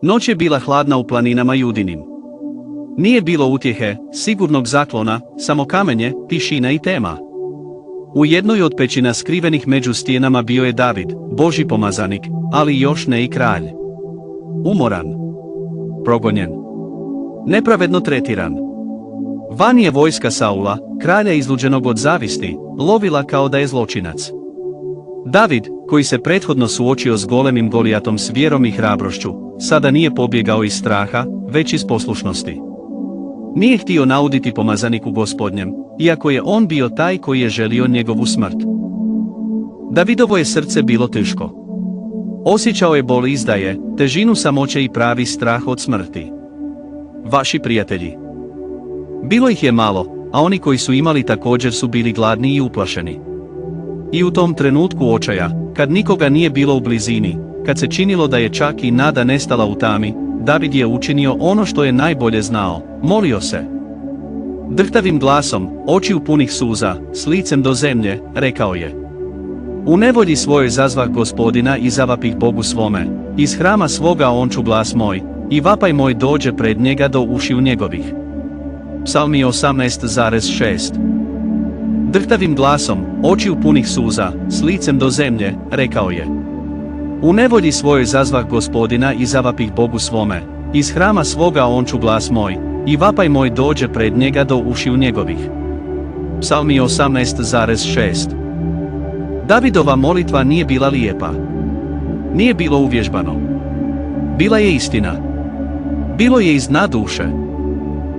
Noć je bila hladna u planinama Judinim. Nije bilo utjehe, sigurnog zaklona, samo kamenje, tišina i tema. U jednoj od pećina skrivenih među stijenama bio je David, Božji pomazanik, ali još ne i kralj. Umoran. Progonjen. Nepravedno tretiran. Van je vojska Saula, kralja izluđenog od zavisti, lovila kao da je zločinac. David, koji se prethodno suočio s golemim Golijatom s vjerom i hrabrošću, sada nije pobjegao iz straha, već iz poslušnosti. Nije htio nauditi pomazaniku Gospodnjem, iako je on bio taj koji je želio njegovu smrt. Davidovo je srce bilo teško. Osjećao je bol izdaje, težinu samoće i pravi strah od smrti. Vaši prijatelji. Bilo ih je malo, a oni koji su imali također su bili gladni i uplašeni. I u tom trenutku očaja, kad nikoga nije bilo u blizini, kad se činilo da je čak i nada nestala u tami, David je učinio ono što je najbolje znao, molio se. Drhtavim glasom, očiju punih suza, s licem do zemlje, rekao je: U nevolji svojoj zazvah Gospodina i zavapih Bogu svome, iz hrama svoga on ču glas moj, i vapaj moj dođe pred njega do ušiju njegovih. Psalmi 18,6. Drhtavim glasom, očiju punih suza, s licem do zemlje, rekao je: U nevolji svojoj zazvah Gospodina i zavapih Bogu svome, iz hrama svoga on ču glas moj, i vapaj moj dođe pred njega do ušiju njegovih. Psalmi 18,6. Davidova molitva nije bila lijepa. Nije bilo uvježbano. Bila je istina. Bilo je iz dna duše.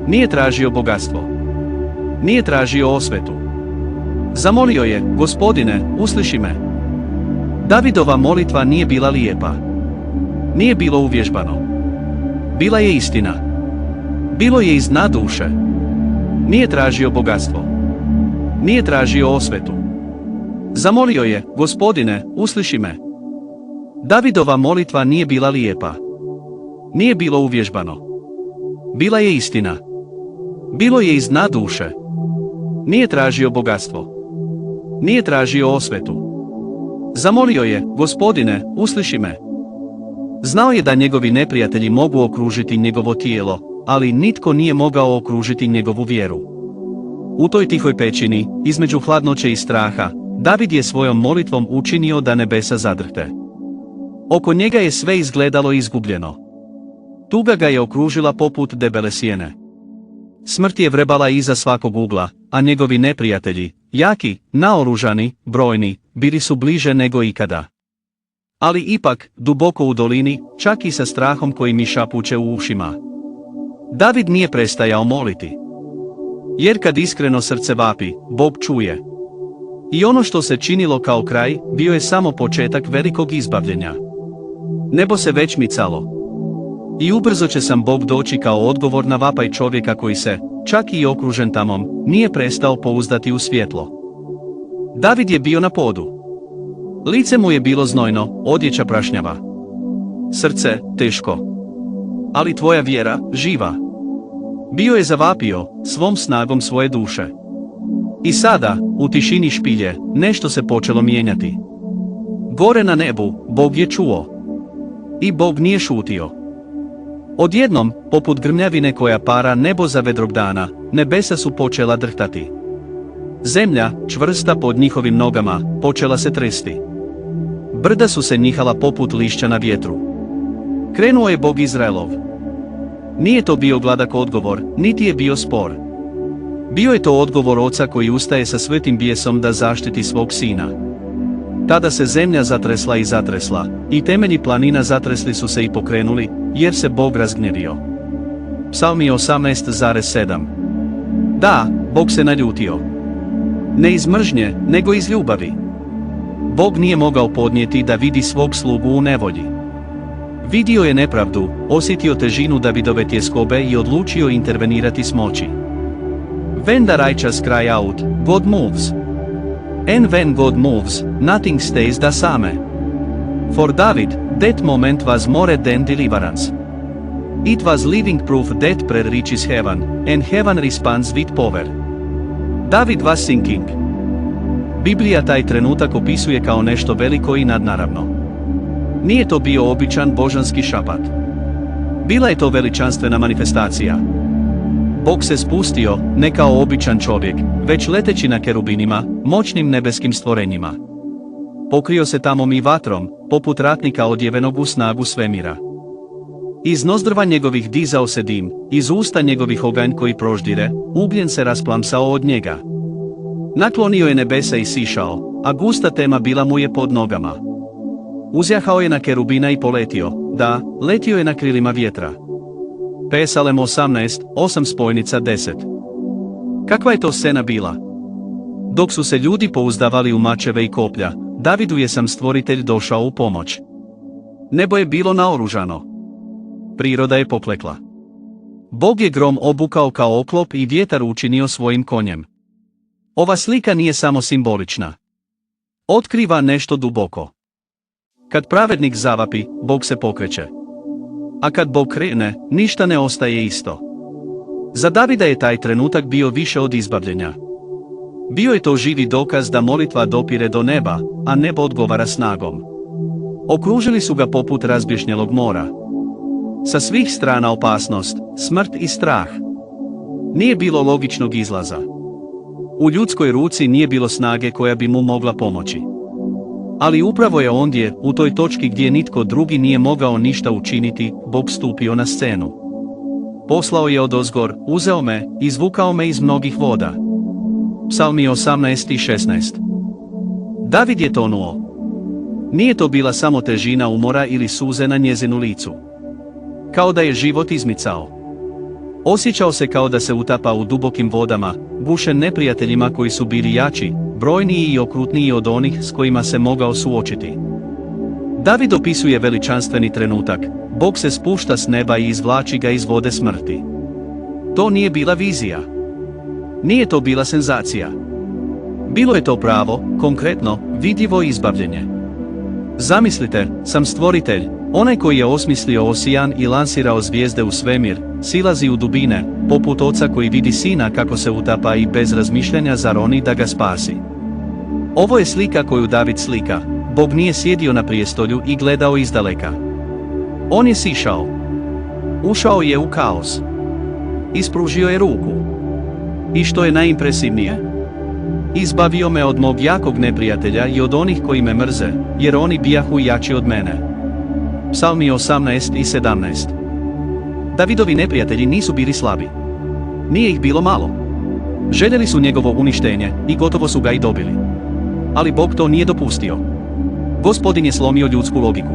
Nije tražio bogatstvo. Nije tražio osvetu. Zamolio je: Gospodine, usliši me. Davidova molitva nije bila lijepa. Nije bilo uvježbano. Bila je istina. Bilo je iz dna duše. Nije tražio bogatstvo. Nije tražio osvetu. Zamolio je: Gospodine, usliši me. Davidova molitva nije bila lijepa. Nije bilo uvježbano. Bila je istina. Bilo je iz dna duše. Nije tražio bogatstvo. Nije tražio osvetu. Zamolio je: Gospodine, usliši me. Znao je da njegovi neprijatelji mogu okružiti njegovo tijelo, ali nitko nije mogao okružiti njegovu vjeru. U toj tihoj pećini, između hladnoće i straha, David je svojom molitvom učinio da nebesa zadrhte. Oko njega je sve izgledalo izgubljeno. Tuga ga je okružila poput debele sjene. Smrt je vrebala iza svakog ugla, a njegovi neprijatelji, jaki, naoružani, brojni, bili su bliže nego ikada. Ali ipak, duboko u dolini, čak i sa strahom koji mi šapuće u ušima, David nije prestajao moliti. Jer kad iskreno srce vapi, Bog čuje. I ono što se činilo kao kraj, bio je samo početak velikog izbavljenja. Nebo se već micalo. I ubrzo će sam Bog doći kao odgovor na vapaj čovjeka koji se, čak i okružen tamom, nije prestao pouzdati u svjetlo. David je bio na podu. Lice mu je bilo znojno, odjeća prašnjava. Srce, teško. Ali tvoja vjera, živa. Bio je zavapio, svom snagom svoje duše. I sada, u tišini špilje, nešto se počelo mijenjati. Gore na nebu, Bog je čuo. I Bog nije šutio. Odjednom, poput grmljavine koja para nebo za vedrog dana, nebesa su počela drhtati. Zemlja, čvrsta pod njihovim nogama, počela se tresti. Brda su se njihala poput lišća na vjetru. Krenuo je Bog Izraelov. Nije to bio gladak odgovor, niti je bio spor. Bio je to odgovor oca koji ustaje sa svetim bijesom da zaštiti svog sina. Tada se zemlja zatresla i zatresla, i temelji planina zatresli su se i pokrenuli, jer se Bog razgnjevio. Psalmi 18,7. Da, Bog se naljutio. Ne iz mržnje, nego iz ljubavi. Bog nije mogao podnijeti da vidi svog slugu u nevolji. Vidio je nepravdu, osjetio težinu Davidove tjeskobe i odlučio intervenirati s moći. When the righteous cry out, God moves. And when God moves, nothing stays the same. For David, that moment was more than deliverance. It was living proof that prayer reaches heaven, and heaven responds with power. David was thinking. Biblija taj trenutak opisuje kao nešto veliko i nadnaravno. Nije to bio običan božanski šapat. Bila je to veličanstvena manifestacija. Bog se spustio, ne kao običan čovjek, već leteći na kerubinima, moćnim nebeskim stvorenjima. Pokrio se tamom i vatrom, poput ratnika odjevenog u snagu svemira. Iz nozdrva njegovih dizao se dim, iz usta njegovih oganj koji proždire, ugljen se rasplamsao od njega. Naklonio je nebesa i sišao, a gusta tema bila mu je pod nogama. Uzjahao je na kerubina i poletio, da, letio je na krilima vjetra. Pesalem 18, 8 spojnica 10. Kakva je to scena bila? Dok su se ljudi pouzdavali u mačeve i koplja, Davidu je sam stvoritelj došao u pomoć. Nebo je bilo naoružano. Priroda je poklekla. Bog je grom obukao kao oklop i vjetar učinio svojim konjem. Ova slika nije samo simbolična. Otkriva nešto duboko. Kad pravednik zavapi, Bog se pokreće. A kad Bog krene, ništa ne ostaje isto. Za Davida je taj trenutak bio više od izbavljenja. Bio je to živi dokaz da molitva dopire do neba, a nebo odgovara snagom. Okružili su ga poput razbješnjelog mora. Sa svih strana opasnost, smrt i strah. Nije bilo logičnog izlaza. U ljudskoj ruci nije bilo snage koja bi mu mogla pomoći. Ali upravo je ondje, u toj točki gdje nitko drugi nije mogao ništa učiniti, Bog stupio na scenu. Poslao je odozgor, uzeo me, izvukao me iz mnogih voda. Psalmi 18 i 16. David je tonuo. Nije to bila samo težina umora ili suze na njezinu licu. Kao da je život izmicao. Osjećao se kao da se utapa u dubokim vodama, gušen neprijateljima koji su bili jači, brojniji i okrutniji od onih s kojima se mogao suočiti. David opisuje veličanstveni trenutak, Bog se spušta s neba i izvlači ga iz vode smrti. To nije bila vizija. Nije to bila senzacija. Bilo je to pravo, konkretno, vidljivo izbavljenje. Zamislite, sam stvoritelj, onaj koji je osmislio ocean i lansirao zvijezde u svemir, silazi u dubine, poput oca koji vidi sina kako se utapa i bez razmišljanja zaroni da ga spasi. Ovo je slika koju David slika. Bog nije sjedio na prijestolju i gledao izdaleka. On je sišao. Ušao je u kaos. Ispružio je ruku. I što je najimpresivnije? Izbavio me od mog jakog neprijatelja i od onih koji me mrze, jer oni bijahu jači od mene. Psalmi 18 i 17. Davidovi neprijatelji nisu bili slabi. Nije ih bilo malo. Željeli su njegovo uništenje i gotovo su ga i dobili. Ali Bog to nije dopustio. Gospodin je slomio ljudsku logiku.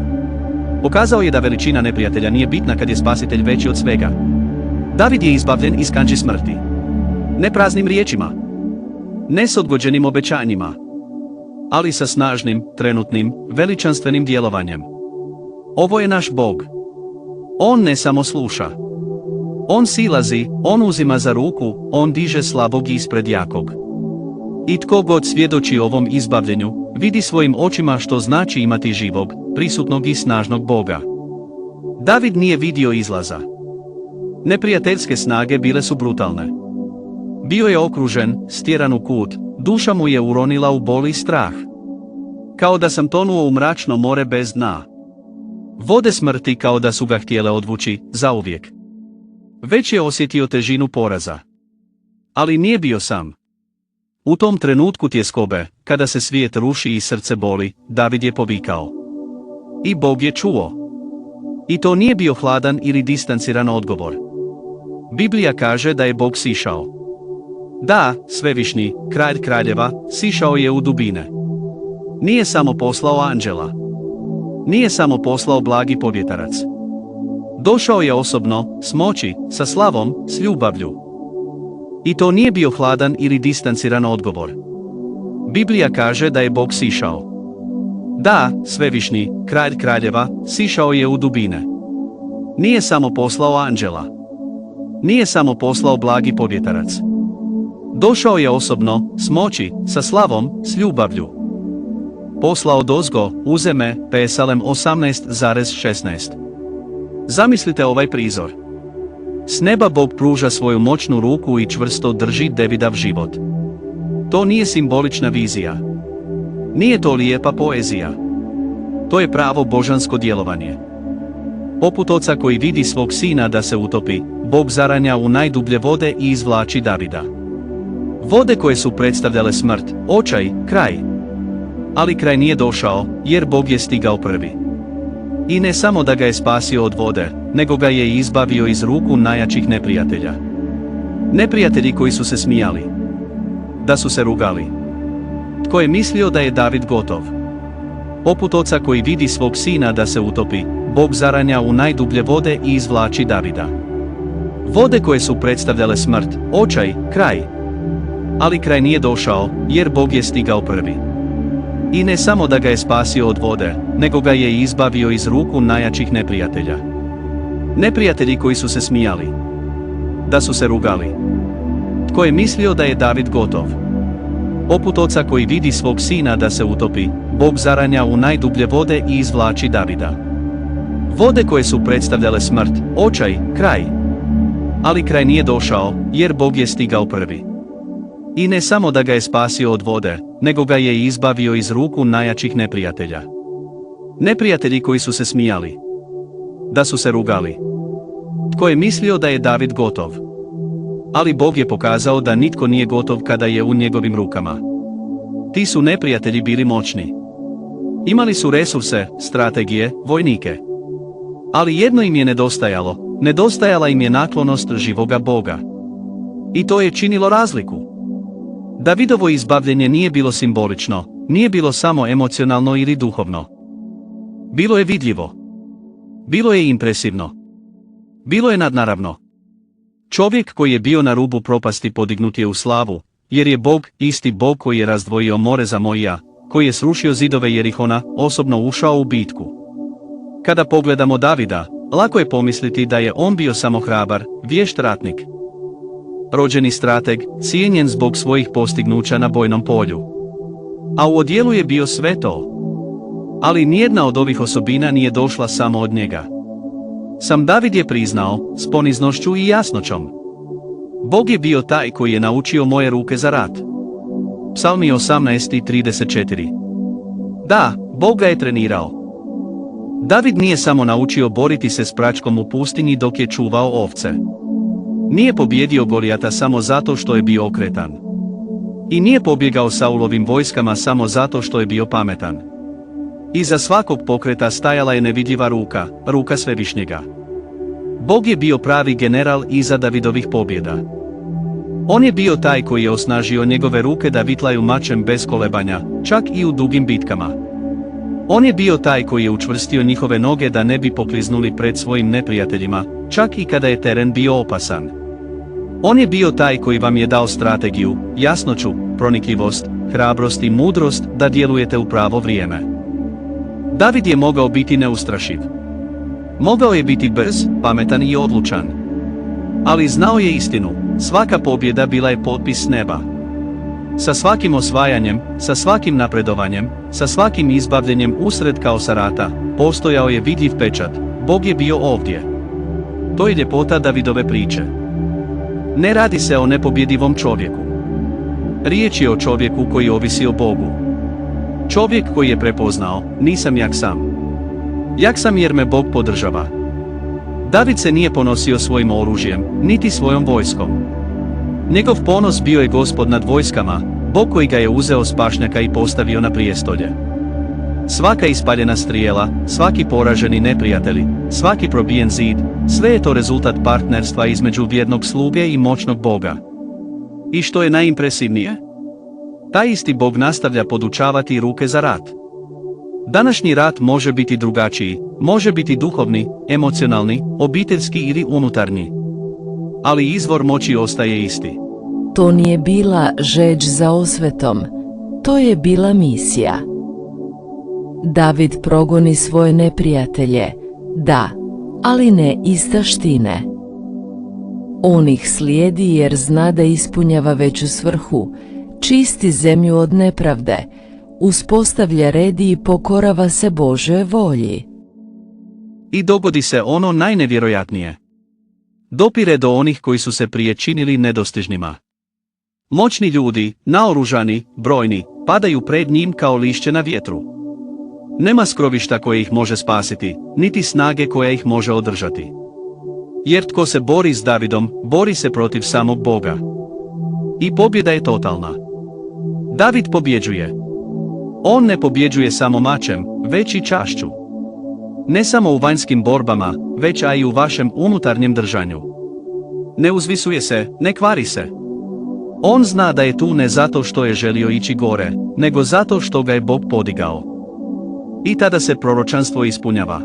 Pokazao je da veličina neprijatelja nije bitna kad je spasitelj veći od svega. David je izbavljen iz kandži smrti. Ne praznim riječima. Ne s odgođenim obećanjima. Ali sa snažnim, trenutnim, veličanstvenim djelovanjem. Ovo je naš Bog. On ne samo sluša. On silazi, on uzima za ruku, on diže slabog ispred jakog. I tko god svjedoči ovom izbavljenju, vidi svojim očima što znači imati živog, prisutnog i snažnog Boga. David nije vidio izlaza. Neprijateljske snage bile su brutalne. Bio je okružen, stjeran u kut, duša mu je uronila u bol i strah. Kao da sam tonuo u mračno more bez dna. Vode smrti kao da su ga htjele odvući, zauvijek. Već je osjetio težinu poraza. Ali nije bio sam. U tom trenutku tjeskobe, kada se svijet ruši i srce boli, David je povikao. I Bog je čuo. I to nije bio hladan ili distanciran odgovor. Biblija kaže da je Bog sišao. Da, svevišnji, kralj kraljeva, sišao je u dubine. Nije samo poslao anđela. Nije samo poslao blagi povjetarac. Došao je osobno, s moći, sa slavom, s ljubavlju. I to nije bio hladan ili distanciran odgovor. Biblija kaže da je Bog sišao. Da, svevišnji, kralj kraljeva, sišao je u dubine. Nije samo poslao anđela. Nije samo poslao blagi povjetarac. Došao je osobno, s moći, sa slavom, s ljubavlju. Poslao dozgo, uzeme, Pesalem 18,16. Zamislite ovaj prizor. S neba Bog pruža svoju moćnu ruku i čvrsto drži Davidav život. To nije simbolična vizija. Nije to lijepa poezija. To je pravo božansko djelovanje. Poput oca koji vidi svog sina da se utopi, Bog zaranja u najdublje vode i izvlači Davida. Vode koje su predstavljale smrt, očaj, kraj. Ali kraj nije došao, jer Bog je stigao prvi. I ne samo da ga je spasio od vode, nego ga je izbavio iz ruku najjačih neprijatelja. Neprijatelji koji su se smijali. Da su se rugali. Tko je mislio da je David gotov? Poput oca koji vidi svog sina da se utopi, Bog zaranja u najdublje vode i izvlači Davida. Vode koje su predstavljale smrt, očaj, kraj. Ali kraj nije došao, jer Bog je stigao prvi. I ne samo da ga je spasio od vode, nego ga je izbavio iz ruku najjačih neprijatelja. Neprijatelji koji su se smijali. Da su se rugali. Tko je mislio da je David gotov? Poput oca koji vidi svog sina da se utopi, Bog zaranja u najdublje vode i izvlači Davida. Vode koje su predstavljale smrt, očaj, kraj. Ali kraj nije došao, jer Bog je stigao prvi. I ne samo da ga je spasio od vode, nego ga je izbavio iz ruku najjačih neprijatelja. Neprijatelji koji su se smijali. Da su se rugali. Tko je mislio da je David gotov? Ali Bog je pokazao da nitko nije gotov kada je u njegovim rukama. Ti su neprijatelji bili moćni. Imali su resurse, strategije, vojnike. Ali jedno im je nedostajalo, nedostajala im je naklonost živoga Boga. I to je činilo razliku. Davidovo izbavljenje nije bilo simbolično, nije bilo samo emocionalno ili duhovno. Bilo je vidljivo. Bilo je impresivno. Bilo je nadnaravno. Čovjek koji je bio na rubu propasti podignut je u slavu, jer je Bog, isti Bog koji je razdvojio more za Mojija, koji je srušio zidove Jerihona, osobno ušao u bitku. Kada pogledamo Davida, lako je pomisliti da je on bio samo hrabar, vješt ratnik. Rođeni strateg, cijenjen zbog svojih postignuća na bojnom polju. A u odjelu je bio sve to. Ali nijedna od ovih osobina nije došla samo od njega. Sam David je priznao, s poniznošću i jasnoćom. Bog je bio taj koji je naučio moje ruke za rat. Psalmi 18:34. Da, Bog ga je trenirao. David nije samo naučio boriti se s pračkom u pustinji dok je čuvao ovce. Nije pobjedio Golijata samo zato što je bio okretan. I nije pobjegao Saulovim vojskama samo zato što je bio pametan. Iza svakog pokreta stajala je nevidljiva ruka, ruka Svevišnjega. Bog je bio pravi general iza Davidovih pobjeda. On je bio taj koji je osnažio njegove ruke da vitlaju mačem bez kolebanja, čak i u dugim bitkama. On je bio taj koji je učvrstio njihove noge da ne bi pokliznuli pred svojim neprijateljima, čak i kada je teren bio opasan. On je bio taj koji vam je dao strategiju, jasnoću, pronikljivost, hrabrost i mudrost da djelujete u pravo vrijeme. David je mogao biti neustrašiv. Mogao je biti brz, pametan i odlučan. Ali znao je istinu, svaka pobjeda bila je potpis s neba. Sa svakim osvajanjem, sa svakim napredovanjem, sa svakim izbavljenjem usred kaosa rata, postojao je vidljiv pečat, Bog je bio ovdje. To je ljepota Davidove priče. Ne radi se o nepobjedivom čovjeku. Riječ je o čovjeku koji ovisi o Bogu. Čovjek koji je prepoznao, nisam jak sam. Jak sam jer me Bog podržava. David se nije ponosio svojim oružjem, niti svojom vojskom. Njegov ponos bio je Gospod nad vojskama, Bog koji ga je uzeo s pašnjaka i postavio na prijestolje. Svaka ispaljena strijela, svaki poraženi neprijatelji, svaki probijen zid, sve je to rezultat partnerstva između vjernog sluge i moćnog Boga. I što je najimpresivnije? Taj isti Bog nastavlja podučavati ruke za rat. Današnji rat može biti drugačiji, može biti duhovni, emocionalni, obiteljski ili unutarnji. Ali izvor moći ostaje isti. To nije bila žeđ za osvetom, to je bila misija. David progoni svoje neprijatelje, da, ali ne iz taštine. On ih slijedi jer zna da ispunjava veću svrhu, čisti zemlju od nepravde, uspostavlja red i pokorava se Božoj volji. I dogodi se ono najnevjerojatnije. Dopire do onih koji su se prije činili nedostižnima. Moćni ljudi, naoružani, brojni, padaju pred njim kao lišće na vjetru. Nema skrovišta koje ih može spasiti, niti snage koja ih može održati. Jer tko se bori s Davidom, bori se protiv samog Boga. I pobjeda je totalna. David pobjeđuje. On ne pobjeđuje samo mačem, već i čašću. Ne samo u vanjskim borbama, već i u vašem unutarnjem držanju. Ne uzvisuje se, ne kvari se. On zna da je tu ne zato što je želio ići gore, nego zato što ga je Bog podigao. I tada se proročanstvo ispunjava.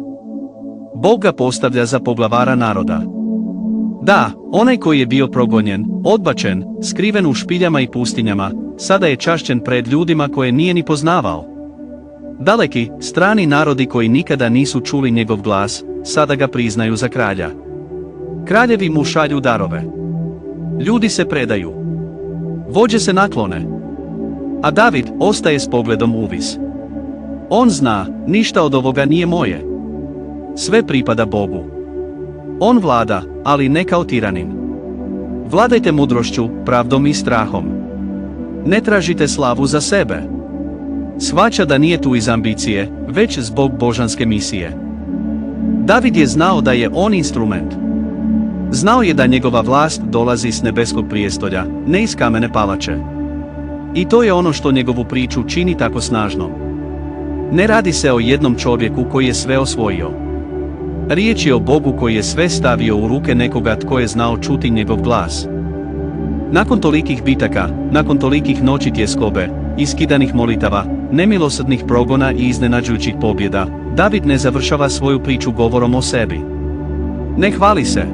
Bog ga postavlja za poglavara naroda. Da, onaj koji je bio progonjen, odbačen, skriven u špiljama i pustinjama, sada je čašćen pred ljudima koje nije ni poznavao. Daleki, strani narodi koji nikada nisu čuli njegov glas, sada ga priznaju za kralja. Kraljevi mu šalju darove. Ljudi se predaju. Vođe se naklone. A David ostaje s pogledom uvis. On zna, ništa od ovoga nije moje. Sve pripada Bogu. On vlada, ali ne kao tiranin. Vladajte mudrošću, pravdom i strahom. Ne tražite slavu za sebe. Shvaća da nije tu iz ambicije, već zbog božanske misije. David je znao da je on instrument. Znao je da njegova vlast dolazi s nebeskog prijestolja, ne iz kamene palače. I to je ono što njegovu priču čini tako snažnom. Ne radi se o jednom čovjeku koji je sve osvojio. Riječ je o Bogu koji je sve stavio u ruke nekoga tko je znao čuti njegov glas. Nakon tolikih bitaka, nakon tolikih noći tjeskobe, iskidanih molitava, nemilosrdnih progona i iznenađujućih pobjeda, David ne završava svoju priču govorom o sebi. Ne hvali se.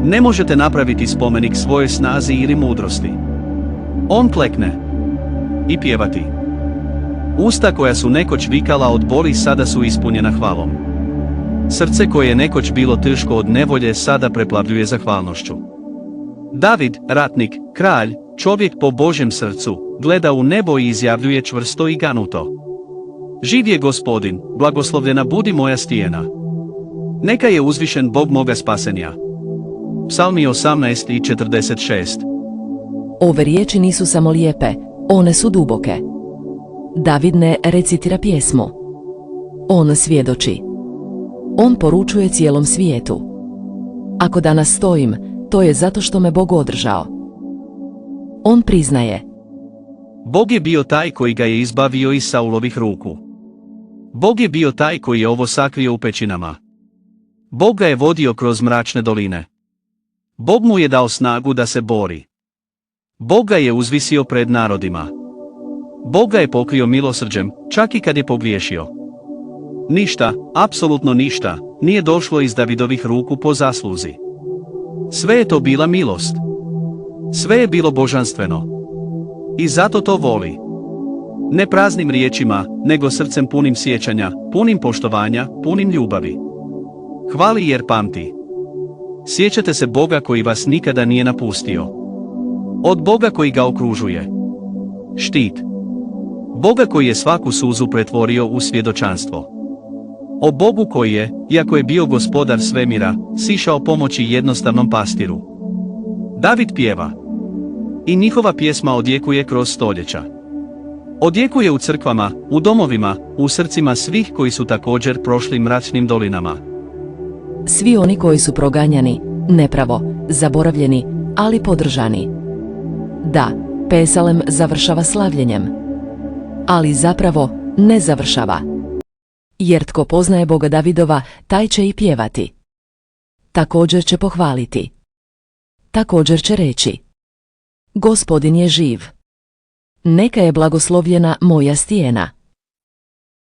Ne možete napraviti spomenik svojoj snazi ili mudrosti. On klekne. I pjevati. Usta koja su nekoć vikala od boli sada su ispunjena hvalom. Srce koje je nekoć bilo teško od nevolje sada preplavljuje zahvalnošću. David, ratnik, kralj, čovjek po Božjem srcu, gleda u nebo i izjavljuje čvrsto i ganuto. Živ je Gospodin, blagoslovljena budi moja stijena. Neka je uzvišen Bog moga spasenja. Psalmi 18 i 46. Ove riječi nisu samo lijepe, one su duboke. David ne recitira pjesmu. On svjedoči. On poručuje cijelom svijetu. Ako danas stojim, to je zato što me Bog održao. On priznaje. Bog je bio taj koji ga je izbavio iz Saulovih ruku. Bog je bio taj koji je ovo sakrio u pećinama. Bog ga je vodio kroz mračne doline. Bog mu je dao snagu da se bori. Bog ga je uzvisio pred narodima. Bog ga je pokrio milosrđem, čak i kad je pogriješio. Ništa, apsolutno ništa, nije došlo iz Davidovih ruku po zasluzi. Sve je to bila milost. Sve je bilo božanstveno. I zato to voli. Ne praznim riječima, nego srcem punim sjećanja, punim poštovanja, punim ljubavi. Hvali jer pamti. Sjećate se Boga koji vas nikada nije napustio. Od Boga koji ga okružuje. Štit. Boga koji je svaku suzu pretvorio u svjedočanstvo. O Bogu koji je, iako je bio gospodar svemira, sišao pomoći jednostavnom pastiru. David pjeva. I njihova pjesma odjekuje kroz stoljeća. Odjekuje u crkvama, u domovima, u srcima svih koji su također prošli mračnim dolinama. Svi oni koji su proganjani, nepravo, zaboravljeni, ali podržani. Da, Pesalem završava slavljenjem. Ali zapravo ne završava. Jer tko poznaje Boga Davidova, taj će i pjevati. Također će pohvaliti. Također će reći. Gospodin je živ. Neka je blagoslovljena moja stijena.